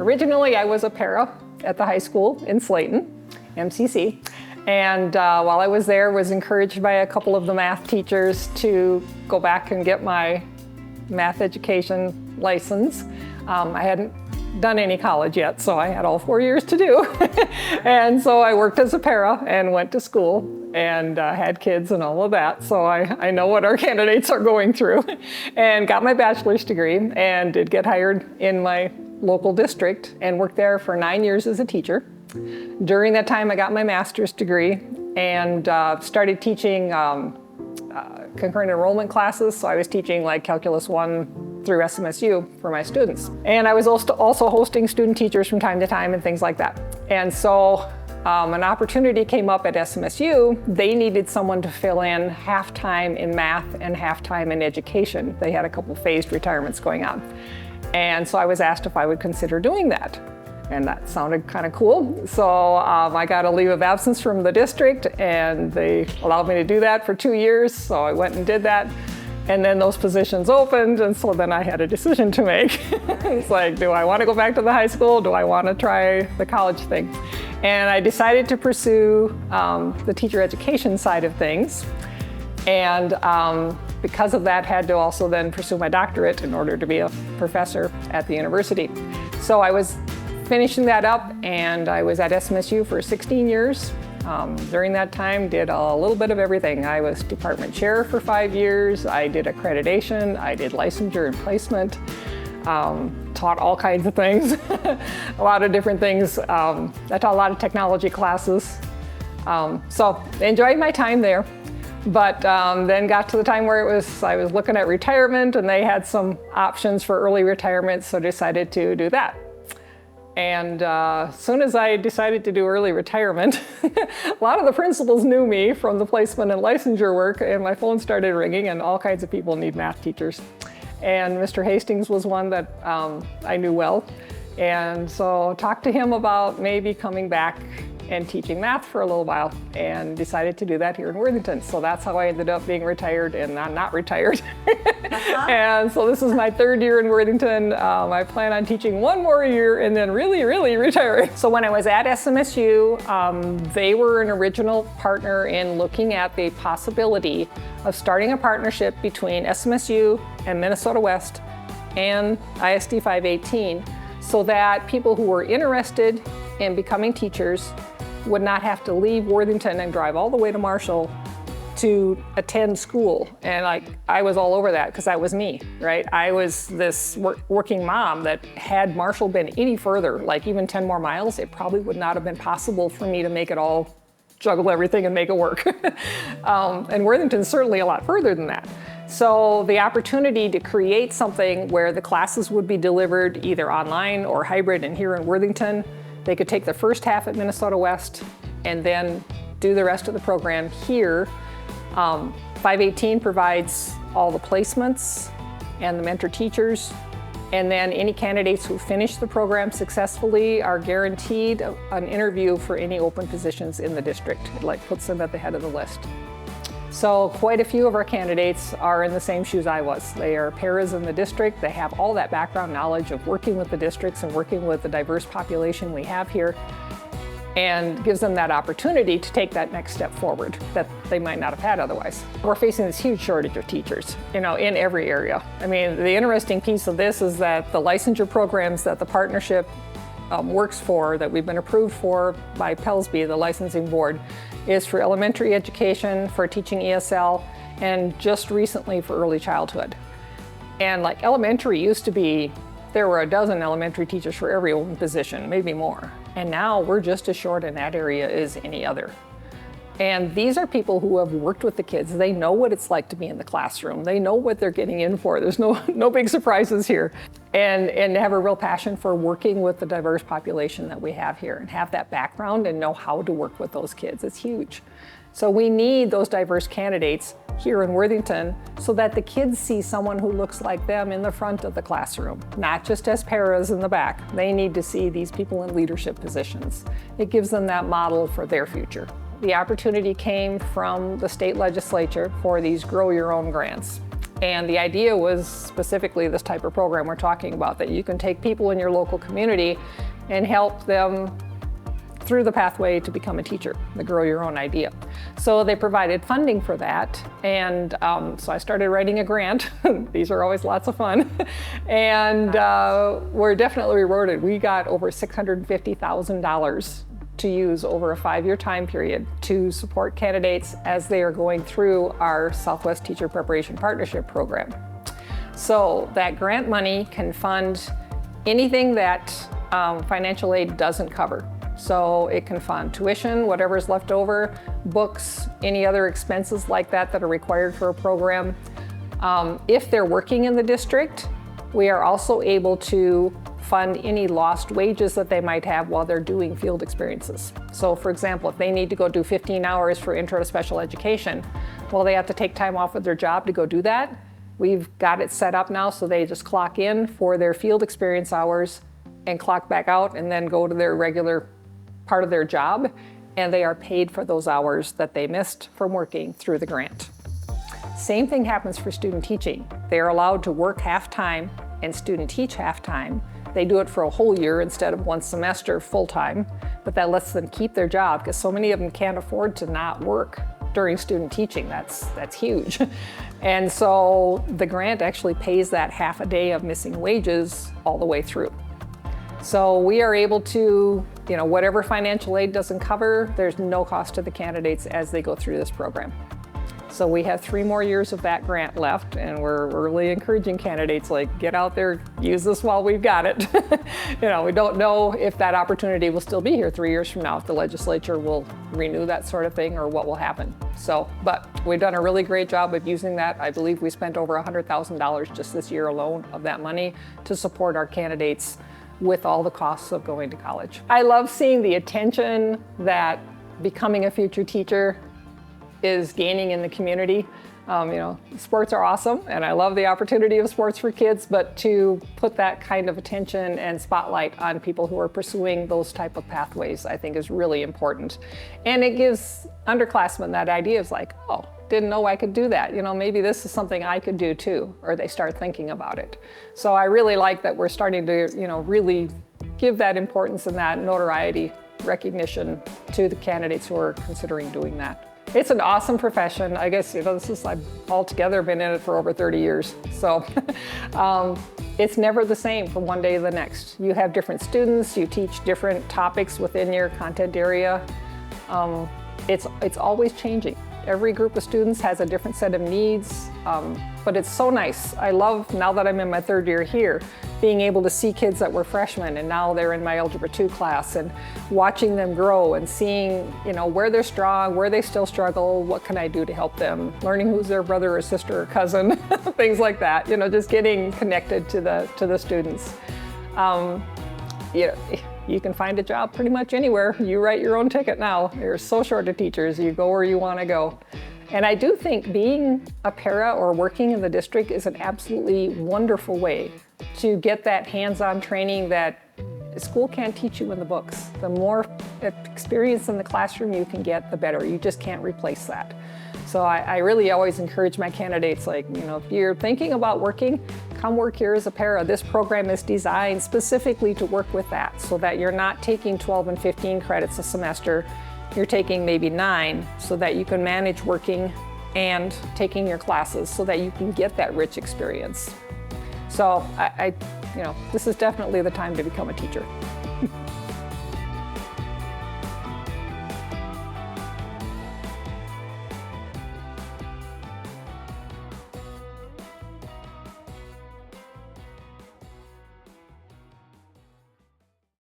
Originally, I was a para at the high school in Slayton, MCC. And while I was there, was encouraged by a couple of the math teachers to go back and get my math education license. I hadn't done any college yet, so I had all 4 years to do. And so I worked as a para and went to school and had kids and all of that. So I know what our candidates are going through and got my bachelor's degree and did get hired in my local district and worked there for 9 years as a teacher. During that time, I got my master's degree and started teaching concurrent enrollment classes. So I was teaching like Calculus 1 through SMSU for my students. And I was also hosting student teachers from time to time and things like that. And so an opportunity came up at SMSU. They needed someone to fill in half-time in math and half-time in education. They had a couple phased retirements going on. And so I was asked if I would consider doing that. And that sounded kind of cool. So I got a leave of absence from the district and they allowed me to do that for 2 years. So I went and did that. And then those positions opened. And so then I had a decision to make. It's like, do I want to go back to the high school? Do I want to try the college thing? And I decided to pursue the teacher education side of things. And because of that, had to also then pursue my doctorate in order to be a professor at the university. So I was finishing that up, and I was at SMSU for 16 years. During that time, did a little bit of everything. I was department chair for 5 years. I did accreditation. I did licensure and placement. Taught all kinds of things, a lot of different things. I taught a lot of technology classes. So enjoyed my time there. But then got to the time where I was looking at retirement, and they had some options for early retirement, so decided to do that. And as soon as I decided to do early retirement, a lot of the principals knew me from the placement and licensure work, and my phone started ringing, and all kinds of people need math teachers. And Mr. Hastings was one that I knew well. And so talked to him about maybe coming back and teaching math for a little while, and decided to do that here in Worthington. So that's how I ended up being retired and not retired. And so this is my 3rd year in Worthington. I plan on teaching 1 more year and then really retiring. So when I was at SMSU, they were an original partner in looking at the possibility of starting a partnership between SMSU and Minnesota West and ISD 518, so that people who were interested in becoming teachers would not have to leave Worthington and drive all the way to Marshall to attend school. And I was all over that because that was me, right? I was this working mom that had Marshall been any further, like even 10 more miles, it probably would not have been possible for me to make it all, juggle everything and make it work. And Worthington's certainly a lot further than that. So the opportunity to create something where the classes would be delivered either online or hybrid, and here in Worthington, they could take the first half at Minnesota West and then do the rest of the program here. 518 provides all the placements and the mentor teachers, and then any candidates who finish the program successfully are guaranteed an interview for any open positions in the district. It puts them at the head of the list. So quite a few of our candidates are in the same shoes I was. They are paras in the district. They have all that background knowledge of working with the districts and working with the diverse population we have here, and gives them that opportunity to take that next step forward that they might not have had otherwise. We're facing this huge shortage of teachers, in every area. I mean, the interesting piece of this is that the licensure programs that the partnership works for, that we've been approved for by PELSB, the licensing board, is for elementary education, for teaching ESL, and just recently for early childhood. And elementary used to be, there were a dozen elementary teachers for every open position, maybe more. And now we're just as short in that area as any other. And these are people who have worked with the kids. They know what it's like to be in the classroom. They know what they're getting in for. There's no big surprises here. And have a real passion for working with the diverse population that we have here, and have that background and know how to work with those kids. It's huge. So we need those diverse candidates here in Worthington so that the kids see someone who looks like them in the front of the classroom, not just as paras in the back. They need to see these people in leadership positions. It gives them that model for their future. The opportunity came from the state legislature for these Grow Your Own grants. And the idea was specifically this type of program we're talking about, that you can take people in your local community and help them through the pathway to become a teacher, the Grow Your Own idea. So they provided funding for that, and so I started writing a grant. These are always lots of fun. And we're definitely rewarded. We got over $650,000 to use over a 5-year time period to support candidates as they are going through our Southwest Teacher Preparation Partnership Program. So that grant money can fund anything that financial aid doesn't cover. So it can fund tuition, whatever's left over, books, any other expenses like that that are required for a program. If they're working in the district, we are also able to fund any lost wages that they might have while they're doing field experiences. So for example, if they need to go do 15 hours for Intro to Special Education, well, they have to take time off of their job to go do that. We've got it set up now so they just clock in for their field experience hours and clock back out and then go to their regular part of their job, and they are paid for those hours that they missed from working through the grant. Same thing happens for student teaching. They are allowed to work half-time and student teach half-time. They do it for a whole year instead of one semester full-time, but that lets them keep their job because so many of them can't afford to not work during student teaching. That's huge. And so the grant actually pays that half a day of missing wages all the way through. So we are able to, whatever financial aid doesn't cover, there's no cost to the candidates as they go through this program. So we have 3 more years of that grant left, and we're really encouraging candidates, get out there, use this while we've got it. We don't know if that opportunity will still be here 3 years from now, if the legislature will renew that sort of thing or what will happen. So, but we've done a really great job of using that. I believe we spent over $100,000 just this year alone of that money to support our candidates with all the costs of going to college. I love seeing the attention that becoming a future teacher is gaining in the community. Sports are awesome, and I love the opportunity of sports for kids, but to put that kind of attention and spotlight on people who are pursuing those type of pathways, I think is really important. And it gives underclassmen that idea of oh, didn't know I could do that. Maybe this is something I could do too, or they start thinking about it. So I really like that we're starting to, really give that importance and that notoriety, recognition to the candidates who are considering doing that. It's an awesome profession. I guess, I've altogether been in it for over 30 years. So it's never the same from one day to the next. You have different students, you teach different topics within your content area. It's always changing. Every group of students has a different set of needs, but it's so nice. I love, now that I'm in my 3rd year here, being able to see kids that were freshmen and now they're in my Algebra 2 class, and watching them grow and seeing, where they're strong, where they still struggle, what can I do to help them, learning who's their brother or sister or cousin, things like that, just getting connected to the students. You can find a job pretty much anywhere. You write your own ticket now. There's so short of teachers. You go where you want to go. And I do think being a para or working in the district is an absolutely wonderful way to get that hands-on training that school can't teach you in the books. The more experience in the classroom you can get, the better. You just can't replace that. So I really always encourage my candidates, if you're thinking about working, come work here as a para. This program is designed specifically to work with that, so that you're not taking 12 and 15 credits a semester. You're taking maybe 9, so that you can manage working and taking your classes so that you can get that rich experience. So this is definitely the time to become a teacher.